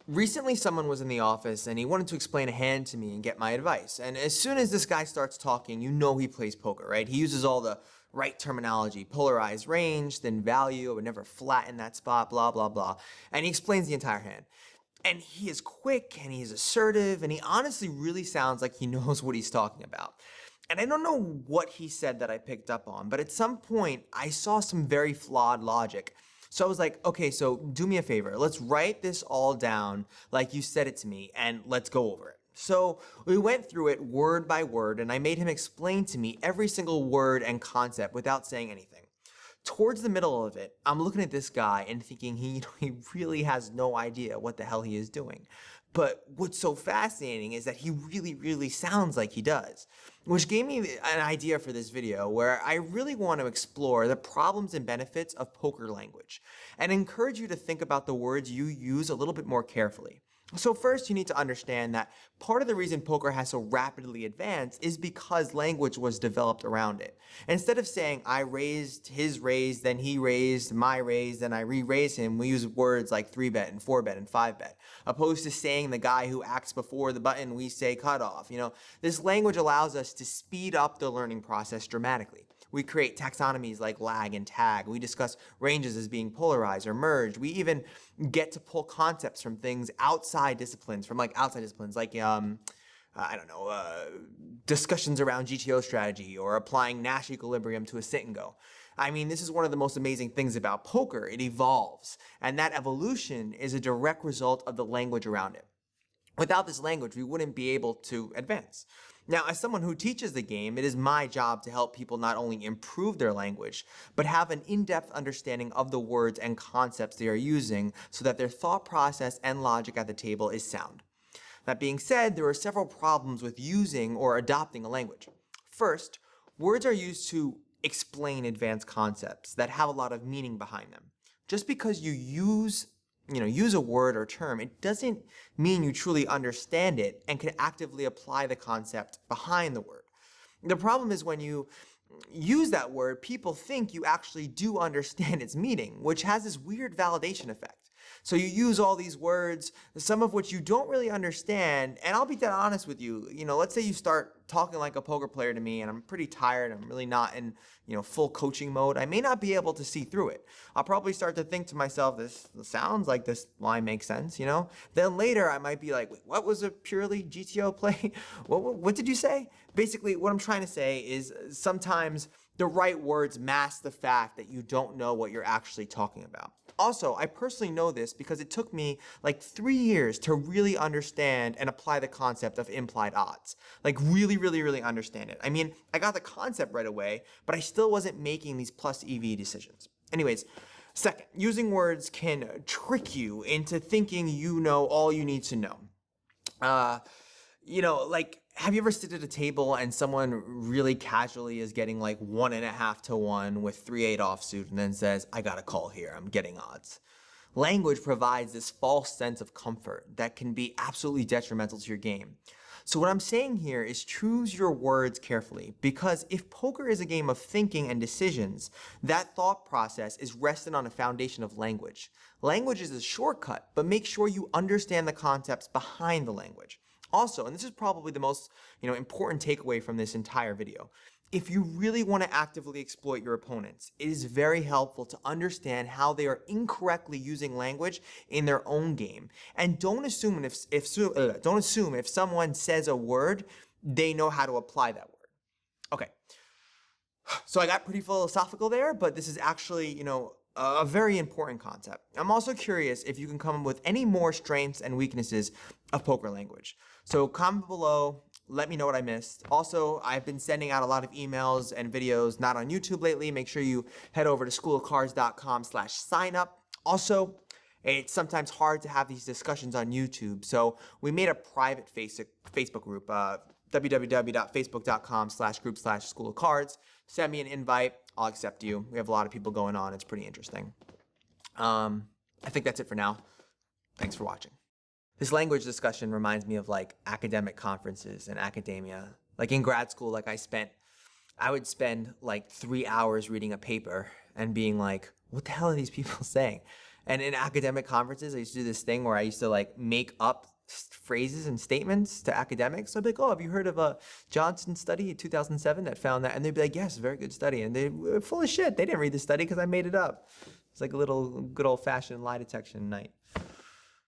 Recently, someone was in the office and he wanted to explain a hand to me and get my advice. And as soon as this guy starts talking, you know he plays poker, right? He uses all the right terminology, polarized range, then value, I would never flatten that spot, blah, blah, blah. And he explains the entire hand. And he is quick and he's assertive and he honestly really sounds like he knows what he's talking about. And I don't know what he said that I picked up on, but at some point I saw some very flawed logic. So I was like, okay, so do me a favor. Let's write this all down like you said it to me and let's go over it. So we went through it word by word and I made him explain to me every single word and concept without saying anything. Towards the middle of it, I'm looking at this guy and thinking he really has no idea what the hell he is doing. But what's so fascinating is that he really sounds like he does, which gave me an idea for this video where I really want to explore the problems and benefits of poker language and encourage you to think about the words you use a little bit more carefully. So first, you need to understand that part of the reason poker has so rapidly advanced is because language was developed around it. Instead of saying, I raised, his raised, then he raised, my raised, then I re-raised him, we use words like 3-bet and 4-bet and 5-bet. Opposed to saying the guy who acts before the button, we say cutoff. This language allows us to speed up the learning process dramatically. We create taxonomies like lag and tag. We discuss ranges as being polarized or merged. We even get to pull concepts from things outside disciplines, discussions around GTO strategy or applying Nash equilibrium to a sit and go. I mean, this is one of the most amazing things about poker. It evolves, and that evolution is a direct result of the language around it. Without this language, we wouldn't be able to advance. Now, as someone who teaches the game, it is my job to help people not only improve their language, but have an in-depth understanding of the words and concepts they are using so that their thought process and logic at the table is sound. That being said, there are several problems with using or adopting a language. First, words are used to explain advanced concepts that have a lot of meaning behind them. Just because you use a word or term, it doesn't mean you truly understand it and can actively apply the concept behind the word. The problem is when you use that word, people think you actually do understand its meaning, which has this weird validation effect. So you use all these words, some of which you don't really understand, and I'll be dead honest with you. Let's say you start talking like a poker player to me and I'm pretty tired, I'm really not in, full coaching mode. I may not be able to see through it. I'll probably start to think to myself, this sounds like this line makes sense, Then later I might be like, wait, what was a purely GTO play? What did you say? Basically, what I'm trying to say is sometimes the right words mask the fact that you don't know what you're actually talking about. Also, I personally know this because it took me like 3 years to really understand and apply the concept of implied odds. Like really understand it. I mean, I got the concept right away, but I still wasn't making these plus EV decisions. Anyways, second, using words can trick you into thinking you know all you need to know. Have you ever stood at a table and someone really casually is getting like 1.5 to 1 with 3-8 offsuit and then says, I got a call here, I'm getting odds? Language provides this false sense of comfort that can be absolutely detrimental to your game. So what I'm saying here is choose your words carefully, because if poker is a game of thinking and decisions, that thought process is rested on a foundation of language. Language is a shortcut, but make sure you understand the concepts behind the language. Also, and this is probably the most important takeaway from this entire video, if you really want to actively exploit your opponents, it is very helpful to understand how they are incorrectly using language in their own game. And don't assume if someone says a word, they know how to apply that word. Okay, so I got pretty philosophical there, but this is actually, a very important concept. I'm also curious if you can come up with any more strengths and weaknesses of poker language. So comment below, let me know what I missed. Also, I've been sending out a lot of emails and videos not on YouTube lately. Make sure you head over to schoolofcards.com/signup. Also, it's sometimes hard to have these discussions on YouTube, so we made a private Facebook group, www.facebook.com/group/schoolofcards. Send me an invite, I'll accept you. We have a lot of people going on, it's pretty interesting. I think that's it for now. Thanks for watching. This language discussion reminds me of like academic conferences and academia. Like in grad school, I would spend like 3 hours reading a paper and being like, what the hell are these people saying? And in academic conferences, I used to do this thing where I used to like make up phrases and statements to academics. So I'd be like, oh, have you heard of a Johnson study in 2007 that found that? And they'd be like, yes, very good study. And they were full of shit. They didn't read the study because I made it up. It's like a little good old fashioned lie detection night.